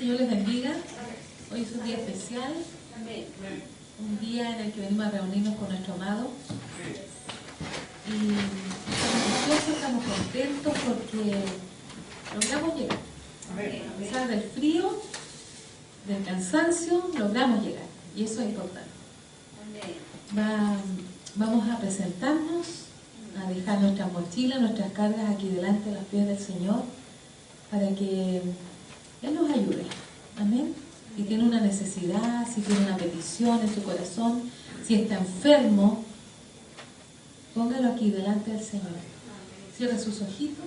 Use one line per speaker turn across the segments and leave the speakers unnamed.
Señor les bendiga. Hoy es un día especial, un día en el que venimos a reunirnos con nuestro amado. Y estamos ansiosos, estamos contentos porque logramos llegar. A pesar del frío, del cansancio, logramos llegar. Y eso es importante. Vamos a presentarnos, a dejar nuestras mochilas, nuestras cargas aquí delante de los pies del Señor, para que Él nos ayude. Amén. Si tiene una necesidad, si tiene una petición en su corazón, si está enfermo, póngalo aquí delante del Señor. Cierre sus ojitos,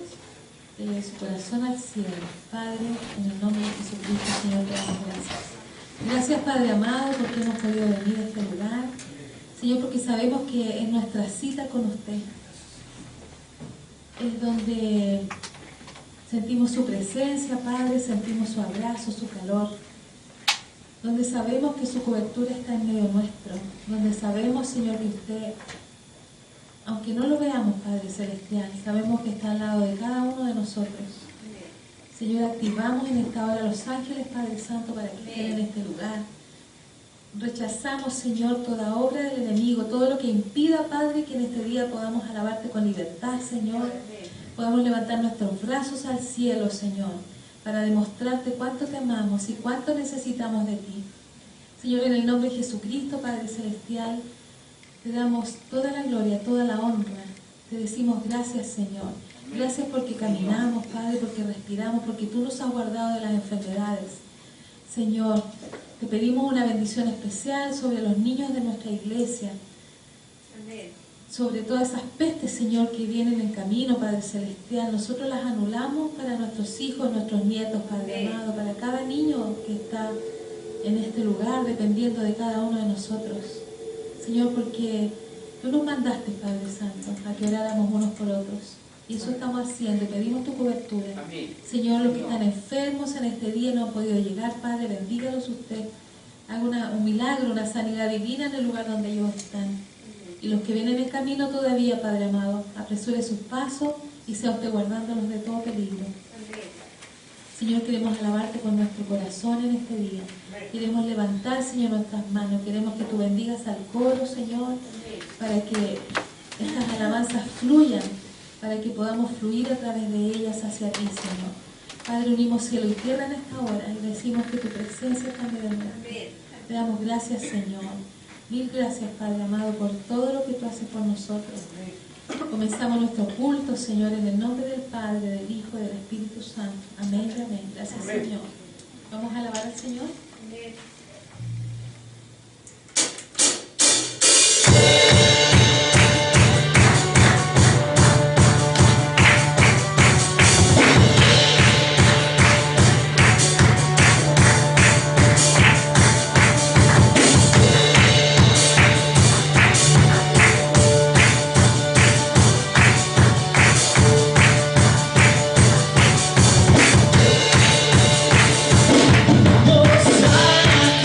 su corazón al cielo. Padre, en el nombre de Jesucristo, Señor, te damos gracias. Gracias, Padre amado, porque hemos podido venir a este lugar. Señor, porque sabemos que es nuestra cita con usted. Es donde sentimos su presencia, Padre, sentimos su abrazo, su calor. Donde sabemos que su cobertura está en medio nuestro. Donde sabemos, Señor, que usted, aunque no lo veamos, Padre Celestial, sabemos que está al lado de cada uno de nosotros. Señor, activamos en esta hora a los ángeles, Padre Santo, para que estén en este lugar. Rechazamos, Señor, toda obra del enemigo, todo lo que impida, Padre, que en este día podamos alabarte con libertad, Señor. Podamos levantar nuestros brazos al cielo, Señor, para demostrarte cuánto te amamos y cuánto necesitamos de ti. Señor, en el nombre de Jesucristo, Padre Celestial, te damos toda la gloria, toda la honra. Te decimos gracias, Señor. Gracias porque caminamos, Padre, porque respiramos, porque tú nos has guardado de las enfermedades. Señor, te pedimos una bendición especial sobre los niños de nuestra iglesia. Amén. Sobre todas esas pestes, Señor, que vienen en camino, Padre Celestial. Nosotros las anulamos para nuestros hijos, nuestros nietos, Padre amado, para cada niño que está en este lugar, dependiendo de cada uno de nosotros. Señor, porque tú nos mandaste, Padre Santo, a que oráramos unos por otros. Y eso estamos haciendo, pedimos tu cobertura. Amén. Señor, los que están enfermos en este día no han podido llegar, Padre, bendígalos usted. Haga un milagro, una sanidad divina en el lugar donde ellos están. Y los que vienen en camino todavía, Padre amado, apresure sus pasos y sea usted guardándolos de todo peligro. Señor, queremos alabarte con nuestro corazón en este día. Queremos levantar, Señor, nuestras manos. Queremos que tú bendigas al coro, Señor, para que estas alabanzas fluyan, para que podamos fluir a través de ellas hacia ti, Señor. Padre, unimos cielo y tierra en esta hora y decimos que tu presencia está en medio nuestro. Te damos gracias, Señor. Mil gracias, Padre amado, por todo lo que tú haces por nosotros. Comenzamos nuestro culto, Señor, en el nombre del Padre, del Hijo y del Espíritu Santo. Amén y amén. Gracias, amén. Señor. Vamos a alabar al Señor. Amén.
Hosanna.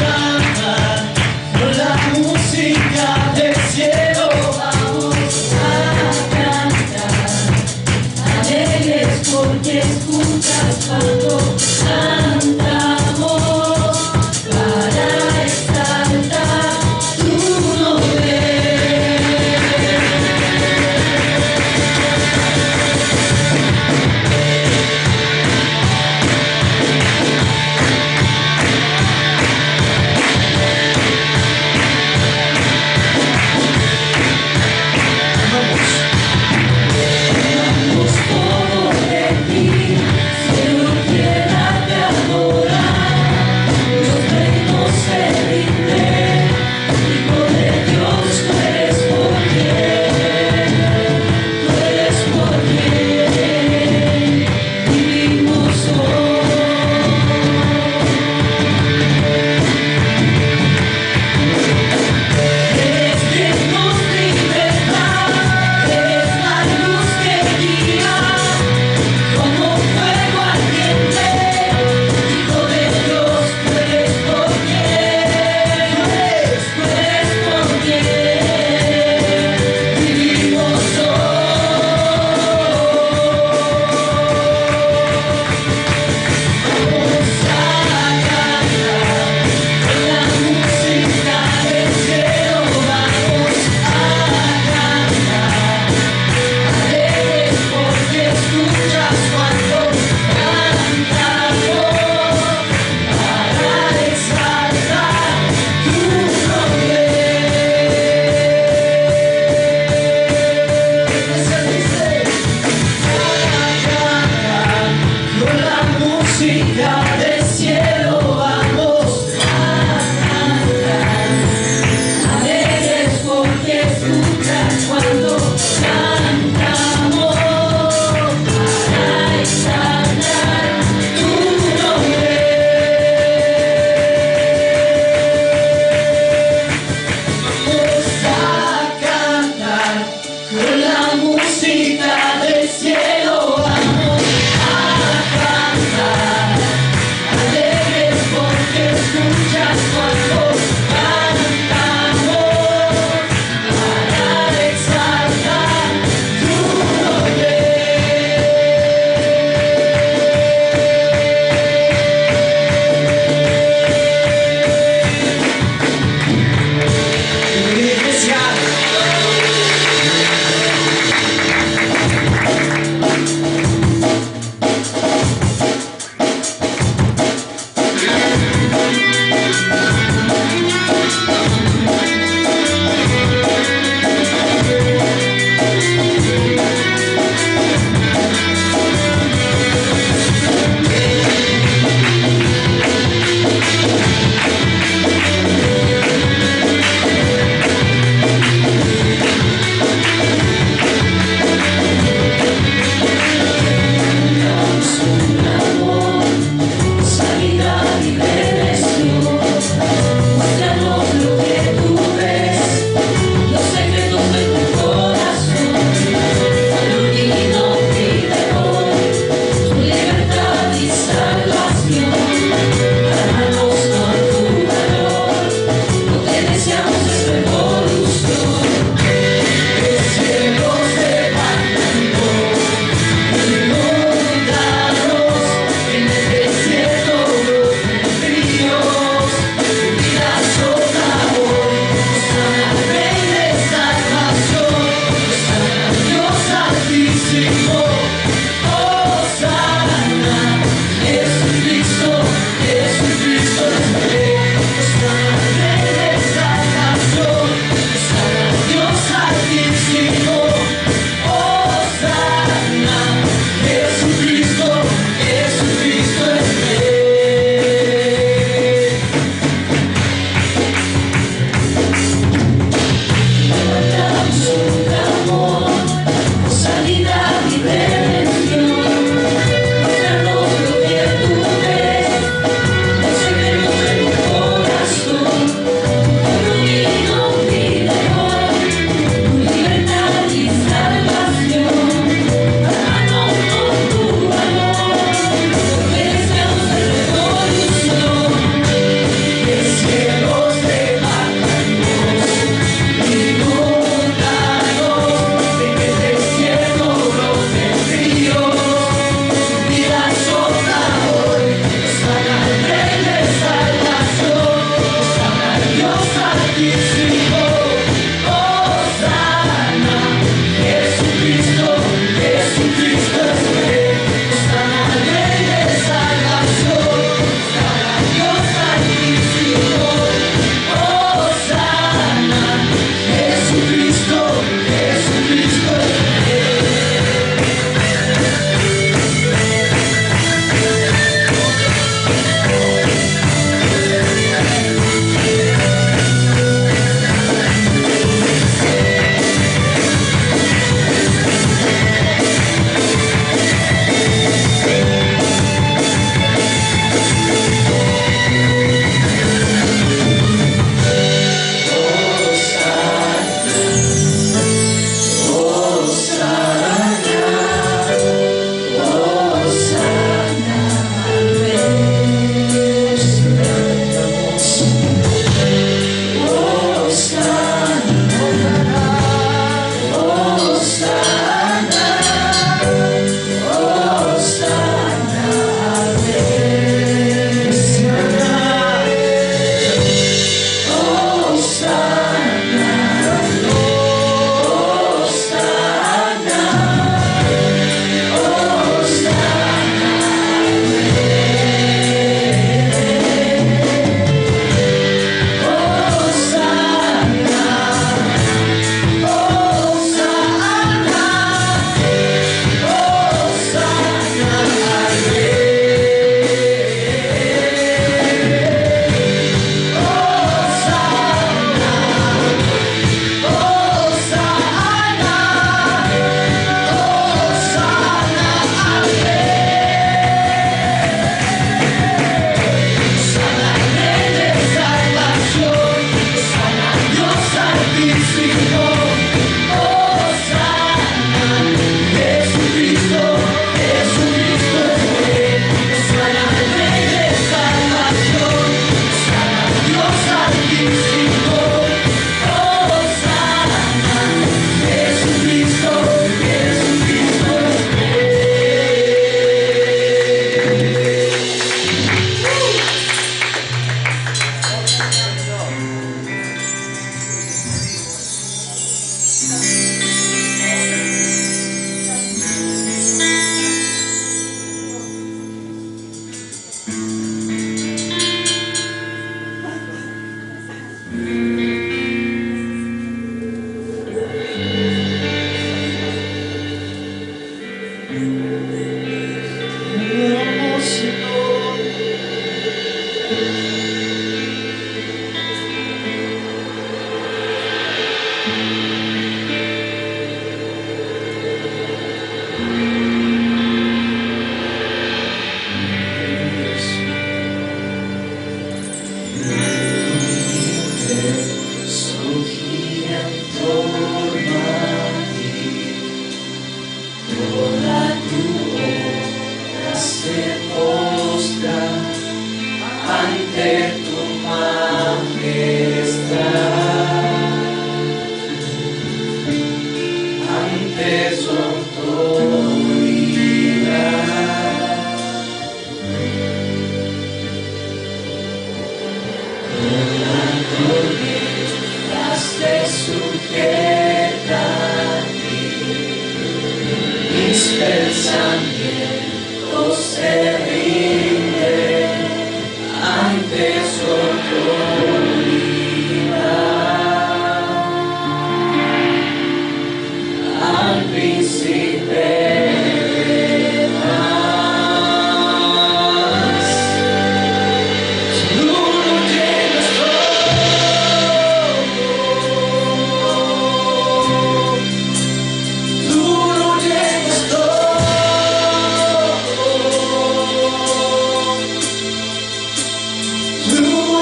Blue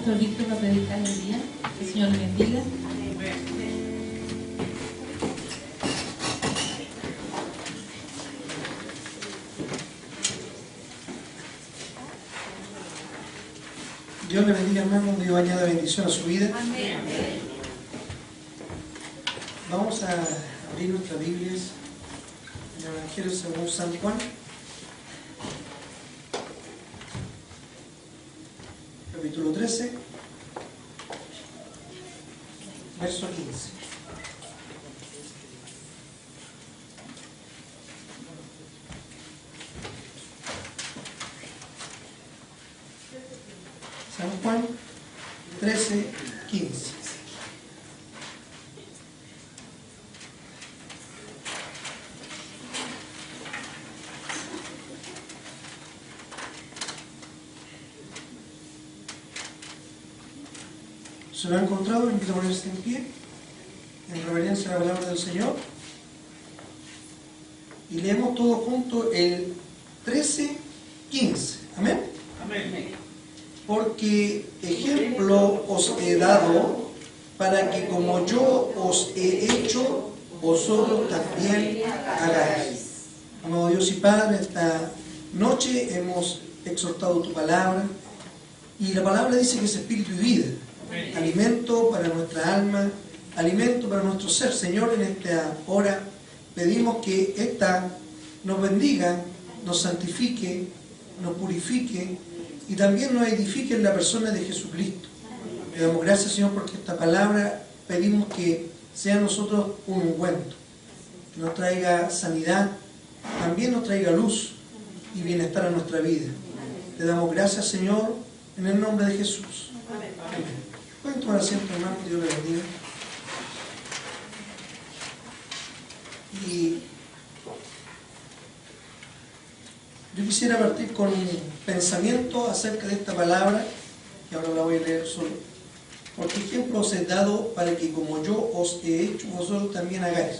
Pastor Víctor va a predicar el día. Que el Señor le bendiga.
Dios le bendiga, hermano. Dios añada bendición a su vida.
Amén.
Vamos a abrir nuestras Biblias en el Evangelio según San Juan, capítulo 13, verso 15. San Juan 13, 15. ¿Se lo ha encontrado? Invito a ponerse en pie en reverencia a la palabra del Señor y leemos todos juntos el 13, 15. Amén.
Amén.
Porque ejemplo os he dado para que como yo os he hecho, vosotros también hagáis. Amado Dios y Padre, esta noche hemos exhortado tu palabra y la palabra dice que es espíritu y vida, alimento para nuestra alma, alimento para nuestro ser. Señor, en esta hora pedimos que esta nos bendiga, nos santifique, nos purifique y también nos edifique en la persona de Jesucristo. Le damos gracias, Señor, porque esta palabra pedimos que sea a nosotros un ungüento, que nos traiga sanidad, también nos traiga luz y bienestar a nuestra vida. Le damos gracias, Señor, en el nombre de Jesús. Amén. Pueden tomar asiento, hermano, Dios les bendiga. Y yo quisiera partir con un pensamiento acerca de esta palabra, que ahora la voy a leer solo. Porque ejemplo os he dado para que como yo os he hecho, vosotros también hagáis.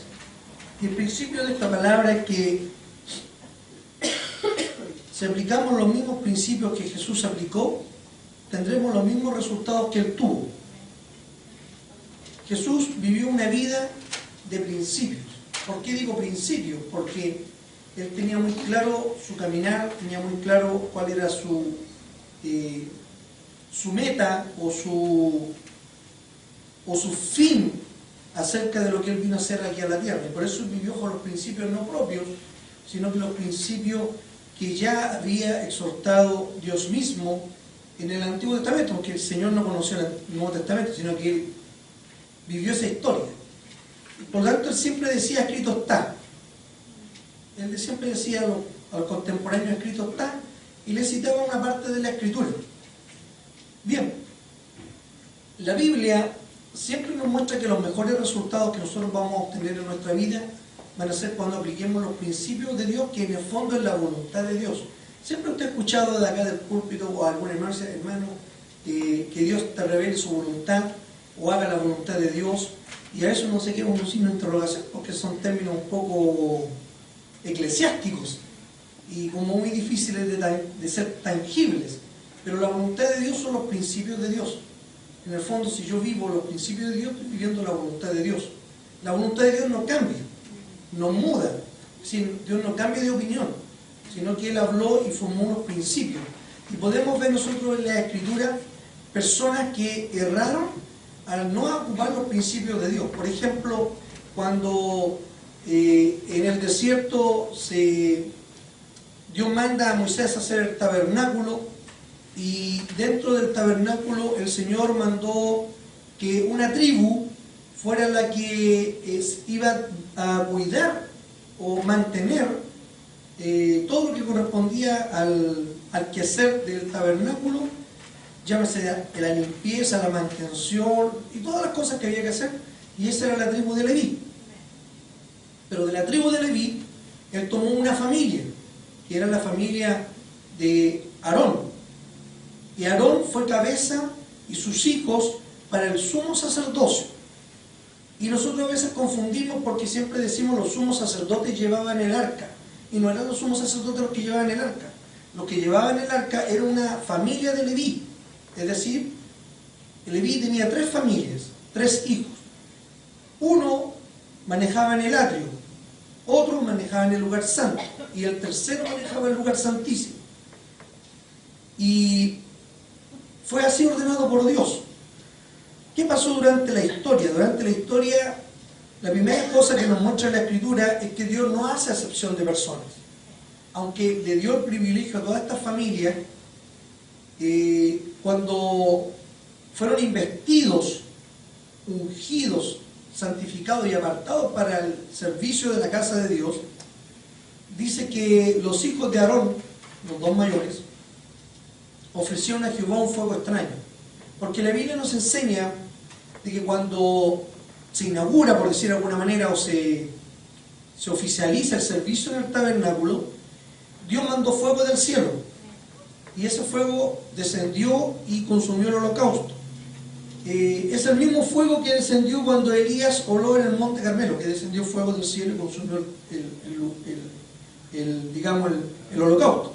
Y el principio de esta palabra es que si aplicamos los mismos principios que Jesús aplicó, tendremos los mismos resultados que Él tuvo. Jesús vivió una vida de principios. ¿Por qué digo principios? Porque Él tenía muy claro su caminar, tenía muy claro cuál era su meta o su fin acerca de lo que Él vino a hacer aquí a la tierra. Y por eso Él vivió con los principios no propios, sino que los principios que ya había exhortado Dios mismo en el Antiguo Testamento, porque el Señor no conoció el Nuevo Testamento, sino que Él vivió esa historia. Y por lo tanto, Él siempre decía, escrito está. Él siempre decía a los contemporáneos, escrito está, y le citaba una parte de la Escritura. Bien, la Biblia siempre nos muestra que los mejores resultados que nosotros vamos a obtener en nuestra vida van a ser cuando apliquemos los principios de Dios, que en el fondo es la voluntad de Dios. Siempre usted ha escuchado de acá del púlpito o a algún hermano, que Dios te revele su voluntad o haga la voluntad de Dios, y a eso no se queda un signo de interrogación, porque son términos un poco eclesiásticos y como muy difíciles de ser tangibles. Pero la voluntad de Dios son los principios de Dios. En el fondo, si yo vivo los principios de Dios, estoy viviendo la voluntad de Dios. La voluntad de Dios no cambia, no muda. Dios no cambia de opinión, sino que Él habló y formó unos principios. Y podemos ver nosotros en la Escritura personas que erraron al no ocupar los principios de Dios. Por ejemplo, cuando en el desierto Dios manda a Moisés a hacer el tabernáculo, y dentro del tabernáculo el Señor mandó que una tribu fuera la que iba a cuidar o mantener todo lo que correspondía al quehacer del tabernáculo, llámese la limpieza, la mantención y todas las cosas que había que hacer, y esa era la tribu de Leví. Pero de la tribu de Leví, Él tomó una familia, que era la familia de Aarón. Y Aarón fue cabeza y sus hijos para el sumo sacerdocio. Y nosotros a veces confundimos porque siempre decimos los sumos sacerdotes llevaban el arca. Y no eran los sumos sacerdotes los que llevaban el arca. Los que llevaban el arca era una familia de Leví. Es decir, Leví tenía 3 familias, 3 hijos. Uno manejaba en el atrio, otro manejaba en el lugar santo y el tercero manejaba el lugar santísimo. Y fue así ordenado por Dios. ¿Qué pasó durante la historia? Durante la historia, la primera cosa que nos muestra la Escritura es que Dios no hace acepción de personas. Aunque le dio el privilegio a todas estas familias, cuando fueron investidos, ungidos, santificados y apartados para el servicio de la casa de Dios, dice que los hijos de Aarón, los 2 mayores, ofrecieron a Jehová un fuego extraño. Porque la Biblia nos enseña de que cuando se inaugura, por decir de alguna manera, o se oficializa el servicio en el tabernáculo, Dios mandó fuego del cielo. Y ese fuego descendió y consumió el holocausto. Es el mismo fuego que descendió cuando Elías oró en el monte Carmelo, que descendió fuego del cielo y consumió el holocausto.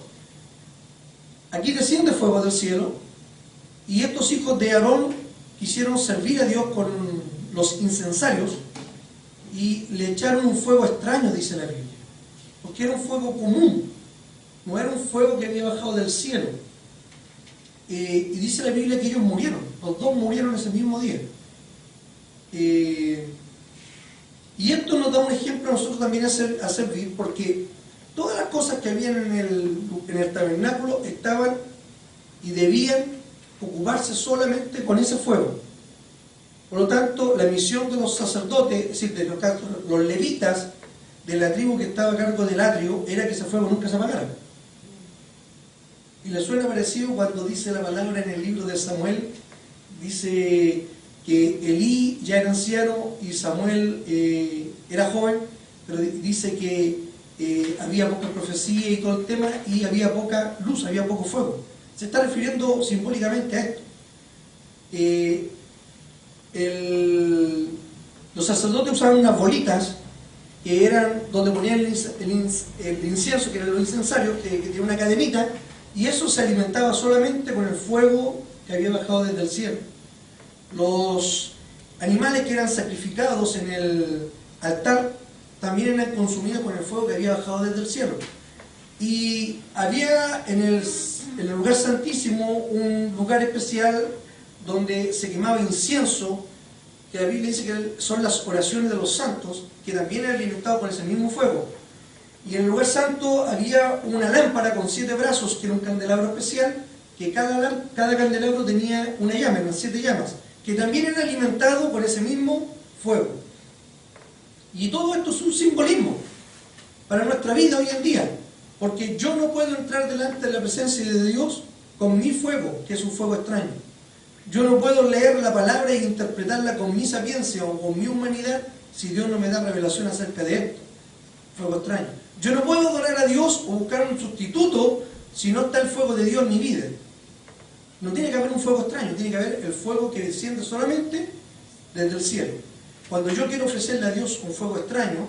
Aquí desciende fuego del cielo y estos hijos de Aarón quisieron servir a Dios con los incensarios y le echaron un fuego extraño, dice la Biblia, porque era un fuego común, no era un fuego que había bajado del cielo. Y dice la Biblia que ellos murieron, los 2 murieron ese mismo día. Y esto nos da un ejemplo a nosotros también a servir, porque todas las cosas que habían en el tabernáculo estaban y debían ocuparse solamente con ese fuego. Por lo tanto, la misión de los sacerdotes, es decir, de los levitas de la tribu que estaba a cargo del atrio, era que ese fuego nunca se apagara. Y le suena parecido cuando dice la palabra en el libro de Samuel, dice que Elí ya era anciano y Samuel era joven, pero dice que había poca profecía y todo el tema, y había poca luz, había poco fuego. Se está refiriendo simbólicamente a esto. Los sacerdotes usaban unas bolitas que eran donde ponían el incienso, que era el incensario, que tenía una cadenita, y eso se alimentaba solamente con el fuego que había bajado desde el cielo. Los animales que eran sacrificados en el altar también eran consumidos con el fuego que había bajado desde el cielo. Y había en el lugar santísimo un lugar especial donde se quemaba incienso, que la Biblia dice que son las oraciones de los santos, que también eran alimentados con ese mismo fuego. Y en el lugar santo había una lámpara con 7 brazos, que era un candelabro especial, que cada candelabro tenía una llama, eran 7 llamas, que también eran alimentados por ese mismo fuego. Y todo esto es un simbolismo para nuestra vida hoy en día, porque yo no puedo entrar delante de la presencia de Dios con mi fuego, que es un fuego extraño. Yo no puedo leer la palabra e interpretarla con mi sapiencia o con mi humanidad si Dios no me da revelación acerca de esto. Fuego extraño. Yo no puedo adorar a Dios o buscar un sustituto si no está el fuego de Dios en mi vida. No tiene que haber un fuego extraño, tiene que haber el fuego que desciende solamente desde el cielo. Cuando yo quiero ofrecerle a Dios un fuego extraño,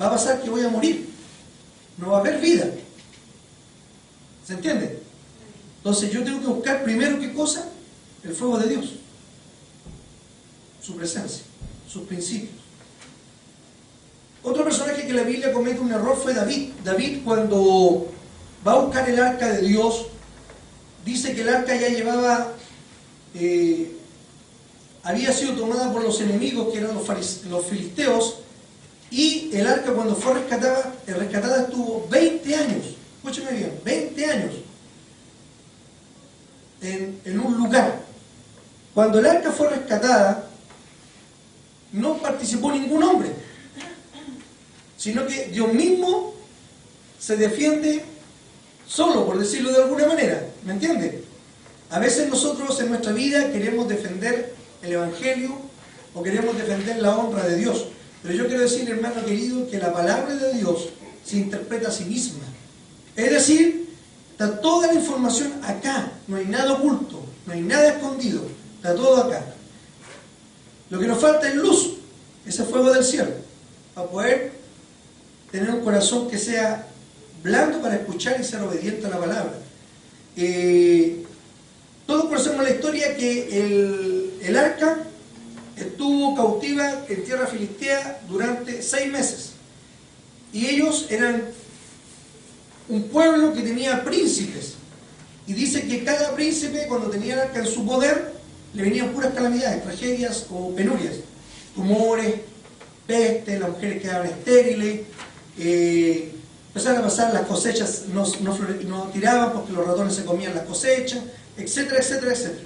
va a pasar que voy a morir. No va a haber vida. ¿Se entiende? Entonces yo tengo que buscar primero, ¿qué cosa? El fuego de Dios. Su presencia, sus principios. Otro personaje que la Biblia comete un error fue David. David, cuando va a buscar el arca de Dios, dice que el arca ya llevaba, había sido tomada por los enemigos, que eran los filisteos, y el arca, cuando fue rescatada estuvo 20 años, escúcheme bien, 20 años en un lugar. Cuando el arca fue rescatada, no participó ningún hombre, sino que Dios mismo se defiende solo, por decirlo de alguna manera. ¿Me entiende? A veces nosotros en nuestra vida queremos defender el Evangelio o queremos defender la honra de Dios. Pero yo quiero decirle, hermano querido, que la palabra de Dios se interpreta a sí misma. Es decir, está toda la información acá, no hay nada oculto, no hay nada escondido, está todo acá. Lo que nos falta es luz, ese fuego del cielo, para poder tener un corazón que sea blando para escuchar y ser obediente a la palabra. Todos conocemos la historia que el arca estuvo cautiva en tierra filistea durante 6 meses. Y ellos eran un pueblo que tenía príncipes. Y dice que cada príncipe, cuando tenía el arca en su poder, le venían puras calamidades, tragedias o penurias. Tumores, peste, las mujeres quedaban estériles, empezaron a pasar, las cosechas no tiraban porque los ratones se comían las cosechas, etcétera, etcétera, etcétera.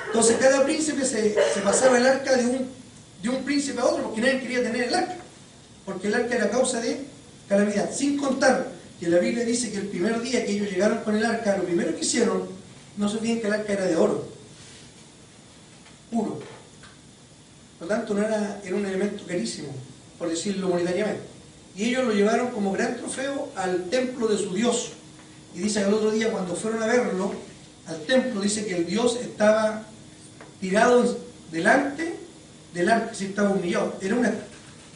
Entonces cada príncipe se pasaba el arca de un príncipe a otro porque nadie quería tener el arca, porque el arca era causa de calamidad. Sin contar que la Biblia dice que el primer día que ellos llegaron con el arca, lo primero que hicieron, no se olviden que el arca era de oro, puro. Por lo tanto, era un elemento carísimo, por decirlo monetariamente. Y ellos lo llevaron como gran trofeo al templo de su Dios. Y dice que el otro día, cuando fueron a verlo al templo, dice que el Dios estaba tirado delante del arca, si estaba humillado. Era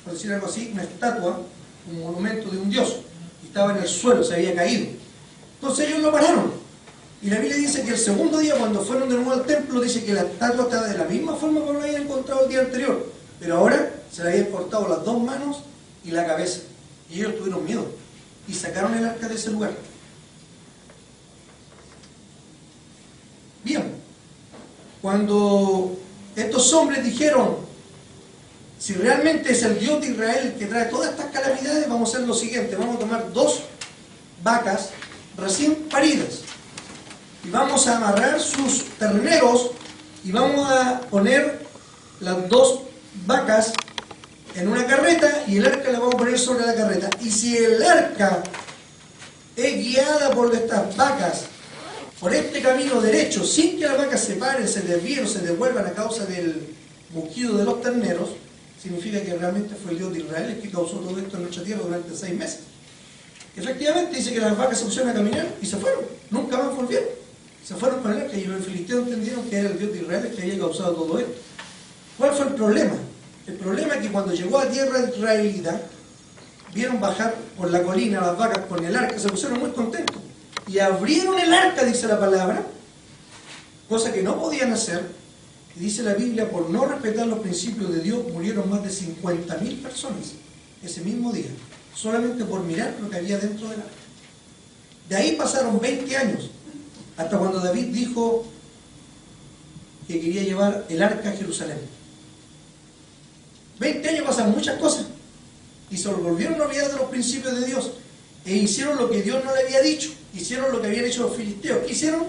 por decir algo así, una estatua, un monumento de un Dios. Y estaba en el suelo, se había caído. Entonces ellos lo pararon. Y la Biblia dice que el segundo día, cuando fueron de nuevo al templo, dice que la estatua estaba de la misma forma como lo habían encontrado el día anterior. Pero ahora se le habían cortado las 2 manos y la cabeza. Y ellos tuvieron miedo. Y sacaron el arca de ese lugar. Bien. Cuando estos hombres dijeron, si realmente es el Dios de Israel el que trae todas estas calamidades, vamos a hacer lo siguiente. Vamos a tomar 2 vacas recién paridas. Y vamos a amarrar sus terneros y vamos a poner las 2 vacas en una carreta y el arca la vamos a poner sobre la carreta. Y si el arca es guiada por estas vacas, por este camino derecho, sin que las vacas se paren, se desvíen o se devuelvan a causa del mugido de los terneros, significa que realmente fue el Dios de Israel el que causó todo esto en nuestra tierra durante 6 meses. Efectivamente dice que las vacas se pusieron a caminar y se fueron, nunca más volvieron. Se fueron con el arca y los filisteos entendieron que era el Dios de Israel el que había causado todo esto. ¿Cuál fue el problema? El problema es que cuando llegó a tierra israelita, vieron bajar por la colina las vacas con el arca, se pusieron muy contentos. Y abrieron el arca, dice la palabra, cosa que no podían hacer. Y dice la Biblia, por no respetar los principios de Dios, murieron más de 50.000 personas ese mismo día, solamente por mirar lo que había dentro del arca. De ahí pasaron 20 años. Hasta cuando David dijo que quería llevar el arca a Jerusalén. 20 años pasan muchas cosas. Y se volvieron a olvidar de los principios de Dios. E hicieron lo que Dios no le había dicho. Hicieron lo que habían hecho los filisteos. ¿Qué hicieron?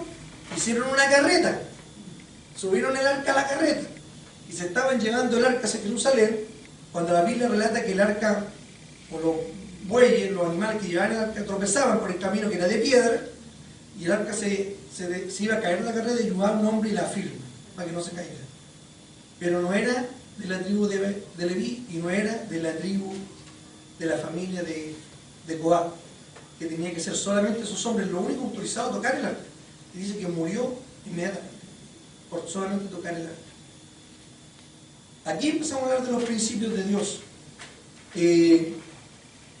Hicieron una carreta. Subieron el arca a la carreta. Y se estaban llevando el arca hacia Jerusalén. Cuando la Biblia relata que el arca, o los bueyes, los animales que llevaban el arca, tropezaban por el camino que era de piedra. Y el arca se iba a caer en la carreta y ayudaba a un hombre y la firma, para que no se caiga. Pero no era de la tribu de Leví y no era de la tribu de la familia de Coat, que tenía que ser solamente esos hombres los únicos autorizados a tocar el arca. Y dice que murió inmediatamente por solamente tocar el arca. Aquí empezamos a hablar de los principios de Dios.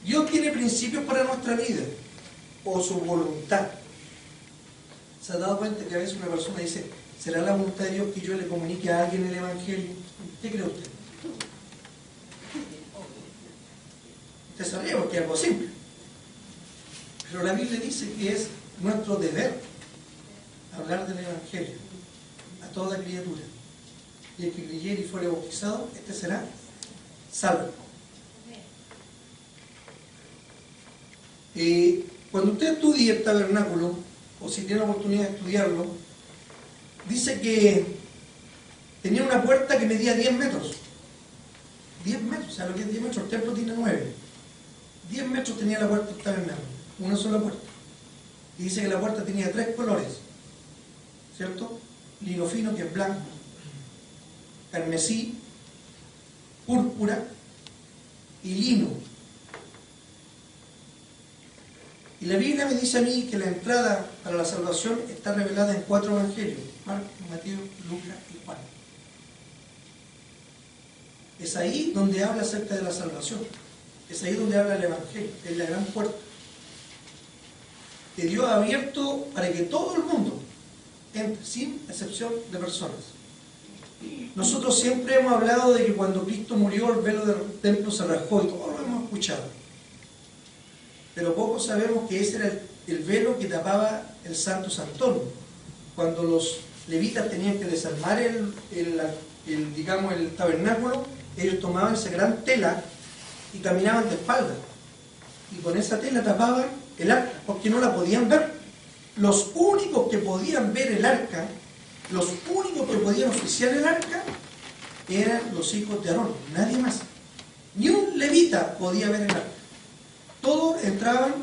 Dios tiene principios para nuestra vida, o su voluntad. ¿Se ha dado cuenta que a veces una persona dice, ¿será la voluntad de Dios que yo le comunique a alguien el Evangelio? ¿Qué cree usted? Usted se ríe porque es algo simple. Pero la Biblia dice que es nuestro deber hablar del Evangelio a toda criatura. Y el que creyere y fuere bautizado, este será salvo. Cuando usted estudie el tabernáculo, o si tiene la oportunidad de estudiarlo, dice que tenía una puerta que medía 10 metros. 10 metros, o sea, lo que es 10 metros, el templo tiene 9. 10 metros tenía la puerta del tabernáculo, una sola puerta. Y dice que la puerta tenía 3 colores, ¿cierto? Lino fino, que es blanco, carmesí, púrpura y lino. Y la Biblia me dice a mí que la entrada para la salvación está revelada en 4 evangelios: Marcos, Mateo, Lucas y Juan. Es ahí donde habla acerca de la salvación. Es ahí donde habla el evangelio. Es la gran puerta que Dios ha abierto para que todo el mundo entre, sin excepción de personas. Nosotros siempre hemos hablado de que cuando Cristo murió el velo del templo se rasgó y todos lo hemos escuchado. Pero poco sabemos que ese era el velo que tapaba el Santo Santorum. Cuando los levitas tenían que desarmar digamos, el tabernáculo, ellos tomaban esa gran tela y caminaban de espalda. Y con esa tela tapaban el arca, porque no la podían ver. Los únicos que podían ver el arca, los únicos que podían oficiar el arca, eran los hijos de Aarón, nadie más. Ni un levita podía ver el arca. Todos entraban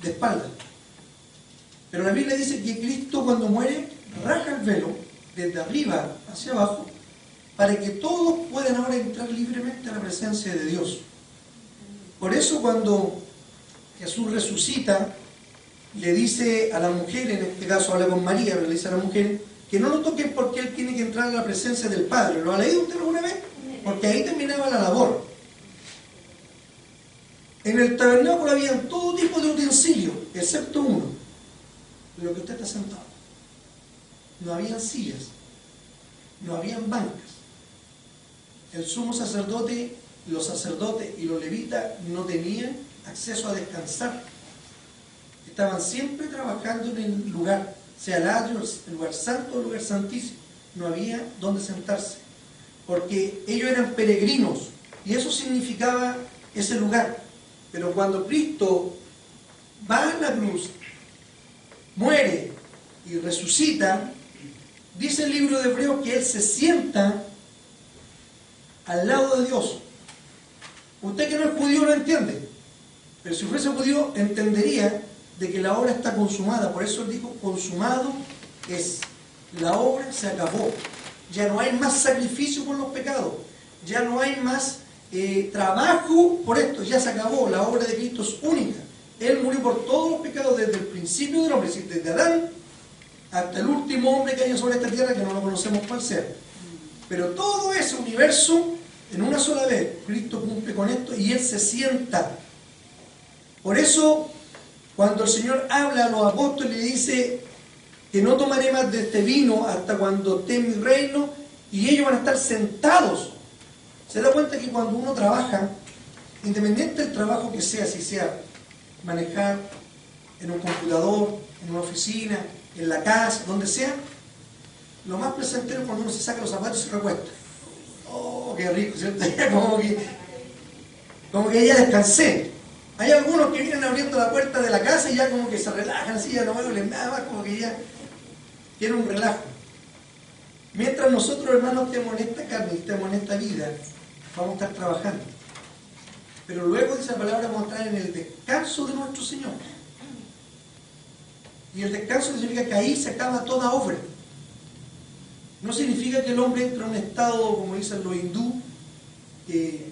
de espalda. Pero la Biblia dice que Cristo, cuando muere, raja el velo desde arriba hacia abajo, para que todos puedan ahora entrar libremente a la presencia de Dios. Por eso cuando Jesús resucita, le dice a la mujer, en este caso habla con María, pero le dice a la mujer, que no lo toquen porque él tiene que entrar a la presencia del Padre. ¿Lo ha leído usted alguna vez? Porque ahí terminaba la labor. En el tabernáculo había todo tipo de utensilios, excepto uno, de lo que usted está sentado. No habían sillas, no habían bancas. El sumo sacerdote, los sacerdotes y los levitas no tenían acceso a descansar. Estaban siempre trabajando en el lugar, sea el atrio, el lugar santo o el lugar santísimo. No había donde sentarse, porque ellos eran peregrinos, y eso significaba ese lugar. Pero cuando Cristo va a la cruz, muere y resucita, dice el libro de Hebreos que Él se sienta al lado de Dios. Usted que no es judío no entiende, pero si fuese judío entendería de que la obra está consumada. Por eso Él dijo, consumado es. La obra se acabó. Ya no hay más sacrificio por los pecados. Ya no hay más trabajo por esto. Ya se acabó. La obra de Cristo es única. Él murió por todos los pecados desde el principio del hombre, es decir, desde Adán hasta el último hombre que haya sobre esta tierra, que no lo conocemos cuál sea. Pero todo ese universo, en una sola vez, Cristo cumple con esto y Él se sienta. Por eso, cuando el Señor habla a los apóstoles y le dice que no tomaré más de este vino hasta cuando esté en mi reino, y ellos van a estar sentados. Se da cuenta que cuando uno trabaja, independiente del trabajo que sea, si sea manejar en un computador, en una oficina, en la casa, donde sea, lo más placentero es cuando uno se saca los zapatos y se recuesta. Oh, qué rico, ¿cierto? como que ya descansé. Hay algunos que vienen abriendo la puerta de la casa y ya como que se relajan, así ya no me duelen nada más, como que ya tienen un relajo. Mientras nosotros, hermanos, estemos en esta carne, estemos en esta vida, vamos a estar trabajando. Pero luego de esa palabra vamos a estar en el descanso de nuestro Señor. Y el descanso significa que ahí se acaba toda obra. No significa que el hombre entre en un estado, como dicen los hindú, que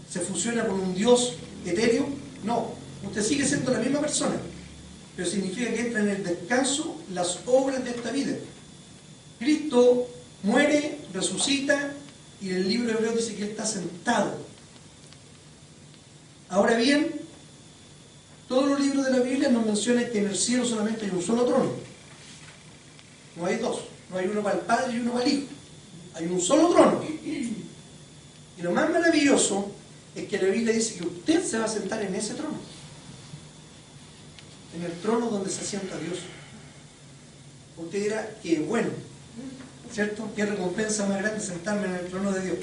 se fusiona con un Dios etéreo. No, usted sigue siendo la misma persona, pero significa que entra en el descanso las obras de esta vida. Cristo muere, resucita, y el libro de Hebreos dice que Él está sentado. Ahora bien, todos los libros de la Biblia nos mencionan que en el cielo solamente hay un solo trono. No hay dos. No hay uno para el Padre y uno para el Hijo. Hay un solo trono. Y lo más maravilloso es que la Biblia dice que usted se va a sentar en ese trono. En el trono donde se sienta Dios. Usted dirá, qué bueno, ¿cierto? Qué recompensa más grande sentarme en el trono de Dios.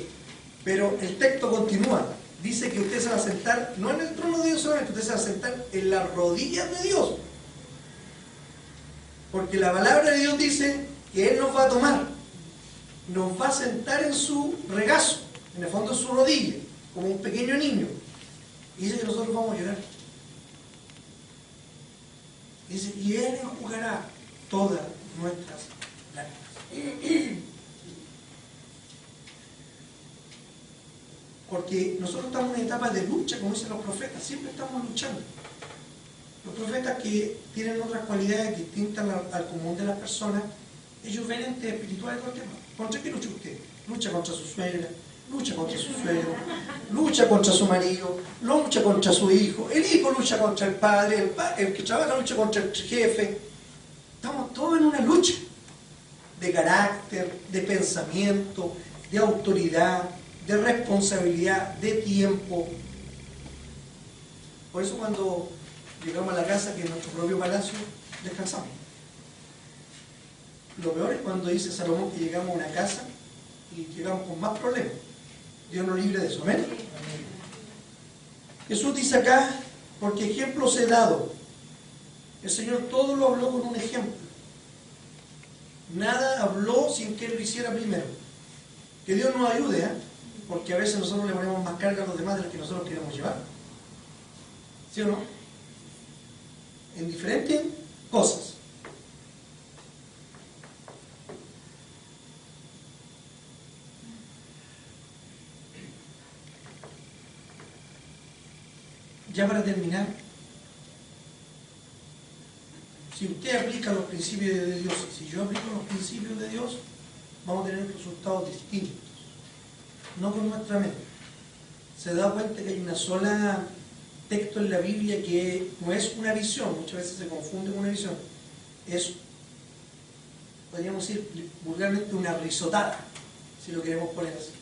Pero el texto continúa. Dice que usted se va a sentar, no en el trono de Dios solamente, usted se va a sentar en las rodillas de Dios. Porque la palabra de Dios dice que Él nos va a tomar, nos va a sentar en su regazo, en el fondo de su rodilla, como un pequeño niño. Y dice que nosotros vamos a llorar. Dice, y Él enjugará todas nuestras lágrimas. Porque nosotros estamos en una etapa de lucha, como dicen los profetas, siempre estamos luchando. Los profetas que tienen otras cualidades distintas al común de las personas, ellos ven entes espirituales todo el tiempo. ¿Contra qué lucha usted? Lucha contra su suegra, lucha contra su suegro, lucha contra su marido, lucha contra su hijo, el hijo lucha contra el padre, el que trabaja lucha contra el jefe. Estamos todos en una lucha. de carácter, de pensamiento, de autoridad, de responsabilidad, de tiempo. Por eso cuando llegamos a la casa, que es nuestro propio palacio, descansamos. Lo peor es cuando dice Salomón que llegamos a una casa y llegamos con más problemas. Dios nos libre de eso. ¿Amén? Jesús dice acá, porque ejemplos he dado. El Señor todo lo habló con un ejemplo. Nada habló sin que Él lo hiciera primero. Que Dios nos ayude, ¿eh? Porque a veces nosotros le ponemos más carga a los demás de las que nosotros queremos llevar. ¿Sí o no? En diferentes cosas. Ya para terminar, si usted aplica los principios de Dios, si yo aplico los principios de Dios, vamos a tener resultados distintos, no con nuestra mente. Se da cuenta que hay una sola texto en la Biblia que no es una visión, muchas veces se confunde con una visión, es, podríamos decir vulgarmente, una risotada, si lo queremos poner así.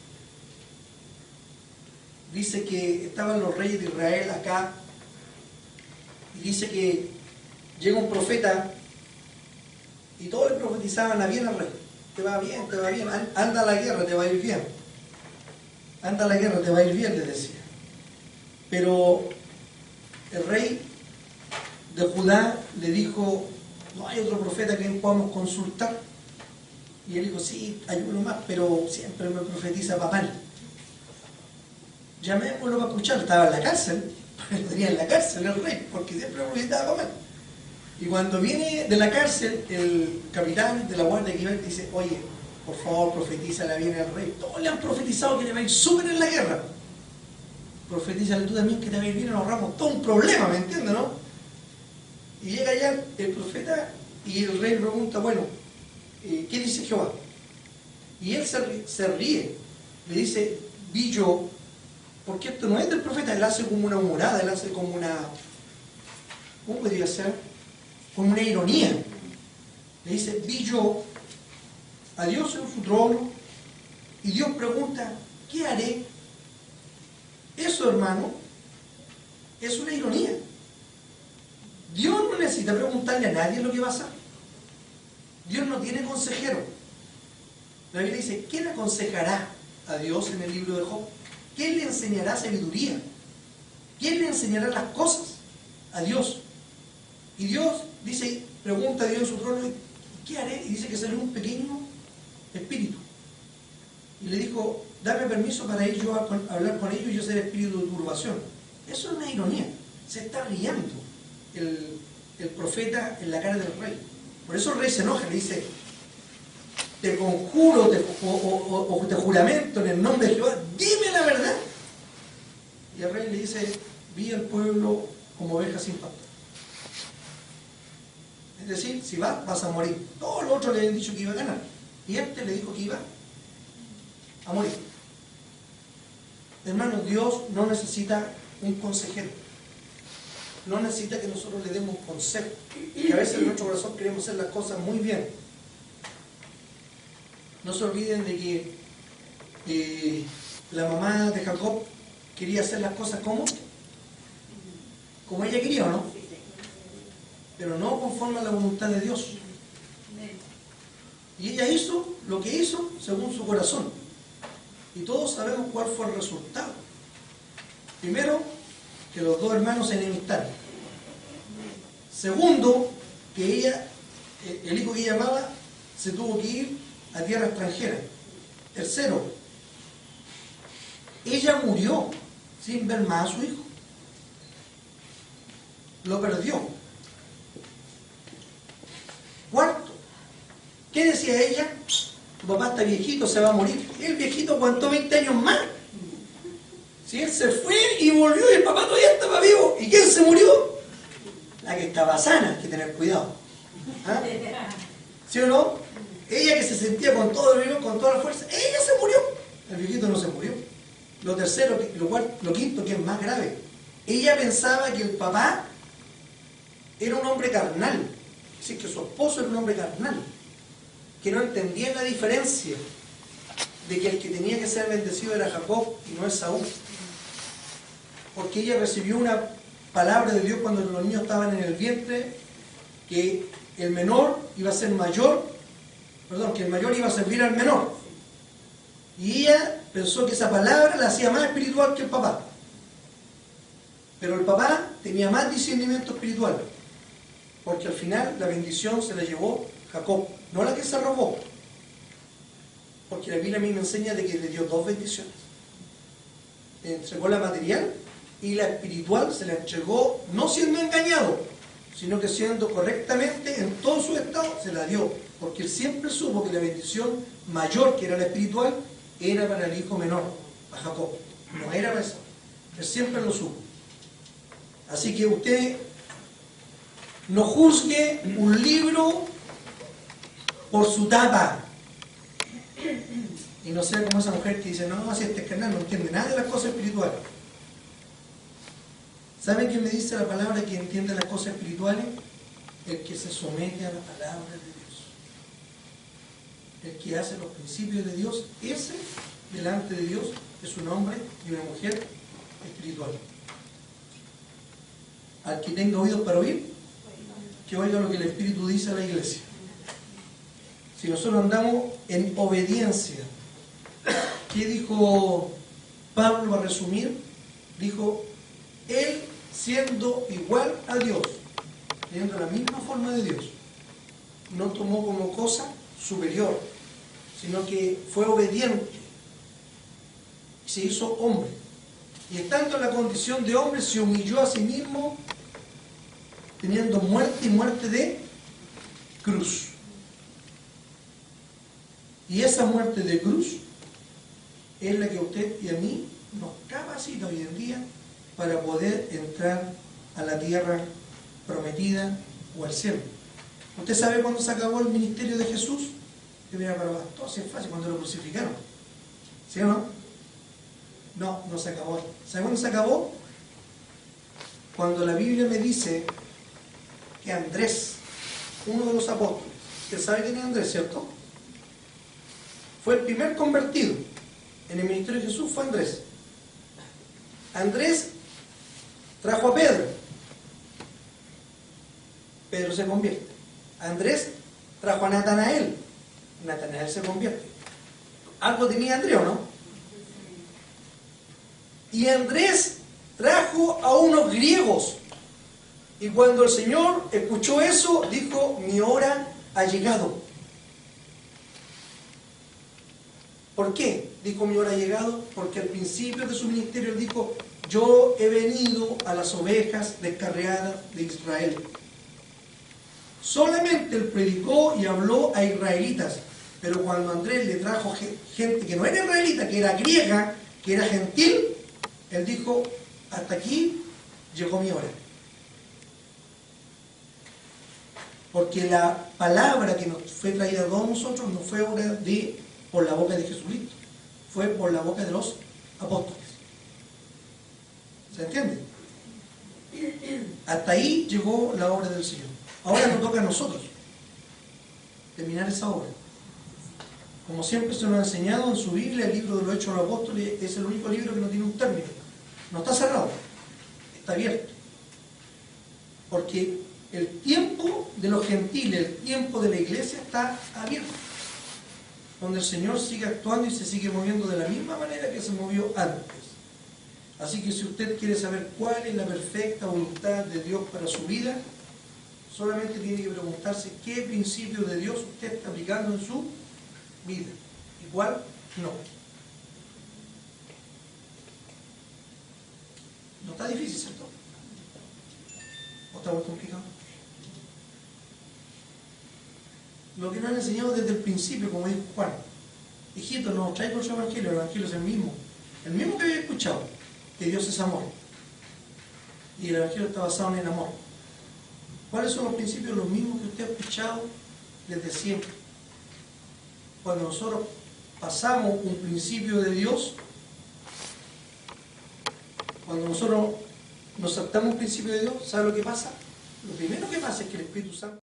Dice que estaban los reyes de Israel acá, y dice que llega un profeta y todos le profetizaban a bien al rey. Te va bien, anda a la guerra, te va a ir bien. Anda a la guerra, te va a ir bien, le decía. Pero el rey de Judá le dijo, no hay otro profeta que podamos consultar. Y él dijo, sí, hay uno más, pero siempre me profetiza para mal. Llamémoslo para escuchar, estaba en la cárcel, lo tenía en la cárcel el rey, porque siempre me profetizaba para mal. Y cuando viene de la cárcel, el capitán de la guardia que dice, oye, por favor, profetízale bien al rey. Todos le han profetizado que le va a ir súper en la guerra. Profetízale tú también que te va a ir bien, nos ahorramos todo un problema, ¿me entiendes, no? Y llega ya el profeta y el rey pregunta, bueno, ¿qué dice Jehová? Y él se ríe, le dice, vi yo, porque esto no es del profeta, él hace como una humorada, él hace como una, ¿cómo podría ser? Como una ironía. Le dice, vi yo a Dios en su trono y Dios pregunta, ¿qué haré? Eso, hermano, es una ironía. Dios no necesita preguntarle a nadie lo que va a hacer. Dios no tiene consejero. La Biblia dice, ¿quién aconsejará a Dios en el libro de Job? ¿Quién le enseñará sabiduría? ¿Quién le enseñará las cosas? A Dios. Y Dios dice, pregunta a Dios en su trono, ¿qué haré? Y dice que salió un pequeño espíritu. Y le dijo, dame permiso para ir yo a hablar con ellos y yo ser espíritu de turbación. Eso es una ironía. Se está riendo el profeta en la cara del rey. Por eso el rey se enoja, le dice, te conjuro o te juramento en el nombre de Jehová, dime la verdad. Y el rey le dice, vi al pueblo como ovejas sin pastor. Es decir, si vas a morir. Todos los otros le habían dicho que iba a ganar. Y este le dijo que iba a morir. Hermano, Dios no necesita un consejero. No necesita que nosotros le demos consejo. Que a veces en nuestro corazón queremos hacer las cosas muy bien. No se olviden de que la mamá de Jacob quería hacer las cosas como ella quería, ¿o no? Pero no conforme a la voluntad de Dios. Y ella hizo lo que hizo según su corazón. Y todos sabemos cuál fue el resultado. Primero, que los dos hermanos se enemistaron. Segundo, que ella, el hijo que ella amaba, se tuvo que ir a tierra extranjera. Tercero, ella murió sin ver más a su hijo. Lo perdió. Cuarto, ¿qué decía ella? Tu papá está viejito, se va a morir. El viejito aguantó 20 años más. Si él se fue y volvió y el papá todavía estaba vivo. ¿Y quién se murió? La que estaba sana, hay que tener cuidado. ¿Ah? ¿Sí o no? Ella que se sentía con todo el vigor, con toda la fuerza, ella se murió. El viejito no se murió. Lo tercero, lo quinto, que es más grave, ella pensaba que el papá era un hombre carnal. Es decir, que su esposo era un hombre carnal. que no entendían la diferencia de que el que tenía que ser bendecido era Jacob y no Esaú. Porque ella recibió una palabra de Dios cuando los niños estaban en el vientre, que el menor iba a ser mayor, que el mayor iba a servir al menor. Y ella pensó que esa palabra la hacía más espiritual que el papá. Pero el papá tenía más discernimiento espiritual, porque al final la bendición se la llevó Jacob, no la que se robó. Porque la Biblia a mí me enseña de que le dio dos bendiciones. Le entregó la material y la espiritual se la entregó no siendo engañado, sino que siendo correctamente en todo su estado se la dio. Porque él siempre supo que la bendición mayor, que era la espiritual, era para el hijo menor, a Jacob. No era para eso. Él siempre lo supo. Así que usted no juzgue un libro por su tapa. Y no sea como esa mujer que dice, no, si este es carnal, no entiende nada de las cosas espirituales. ¿Saben qué me dice la palabra que entiende las cosas espirituales? El que se somete a la palabra de Dios. El que hace los principios de Dios, ese, delante de Dios, es un hombre y una mujer espiritual. Al que tenga oídos para oír, que oiga lo que el Espíritu dice a la iglesia. Si nosotros andamos en obediencia, ¿qué dijo Pablo para resumir? Dijo, él siendo igual a Dios, teniendo la misma forma de Dios, no tomó como cosa superior, sino que fue obediente, se hizo hombre. Y estando en la condición de hombre, se humilló a sí mismo, teniendo muerte y muerte de cruz. Y esa muerte de cruz es la que a usted y a mí nos capacita hoy en día para poder entrar a la tierra prometida o al cielo. ¿Usted sabe cuándo se acabó el ministerio de Jesús? Que mira, para todos es fácil, cuando lo crucificaron. ¿Sí o no? No, no se acabó. ¿Sabe cuándo se acabó? Cuando la Biblia me dice que Andrés, uno de los apóstoles, usted sabe quién es Andrés, ¿cierto? Fue el primer convertido en el ministerio de Jesús, fue Andrés. Andrés trajo a Pedro. Pedro se convierte. Andrés trajo a Natanael. Natanael se convierte. Algo tenía Andrés, ¿o no? Y Andrés trajo a unos griegos. Y cuando el Señor escuchó eso, dijo, mi hora ha llegado. ¿Por qué? Dijo, mi hora ha llegado, porque al principio de su ministerio él dijo, yo he venido a las ovejas descarriadas de Israel. Solamente él predicó y habló a israelitas, pero cuando Andrés le trajo gente que no era israelita, que era griega, que era gentil, él dijo, hasta aquí llegó mi hora. Porque la palabra que nos fue traída a todos nosotros no fue obra por la boca de Jesucristo, fue por la boca de los apóstoles. ¿Se entiende? Hasta ahí llegó la obra del Señor. Ahora nos toca a nosotros terminar esa obra. Como siempre se nos ha enseñado en su Biblia, el libro de los Hechos de los Apóstoles es el único libro que no tiene un término. No está cerrado, está abierto. Porque el tiempo de los gentiles, el tiempo de la iglesia está abierto. Donde el Señor sigue actuando y se sigue moviendo de la misma manera que se movió antes. Así que si usted quiere saber cuál es la perfecta voluntad de Dios para su vida, solamente tiene que preguntarse qué principio de Dios usted está aplicando en su vida y cuál no. No está difícil, ¿cierto? ¿O está muy complicado? Lo que nos han enseñado desde el principio, como dijo Juan, hijito, no traigo otro evangelio, el evangelio es el mismo que había escuchado, que Dios es amor. Y el evangelio está basado en el amor. ¿Cuáles son los principios? Los mismos que usted ha escuchado desde siempre. Cuando nosotros pasamos un principio de Dios, cuando nosotros nos saltamos un principio de Dios, ¿sabe lo que pasa? Lo primero que pasa es que el Espíritu Santo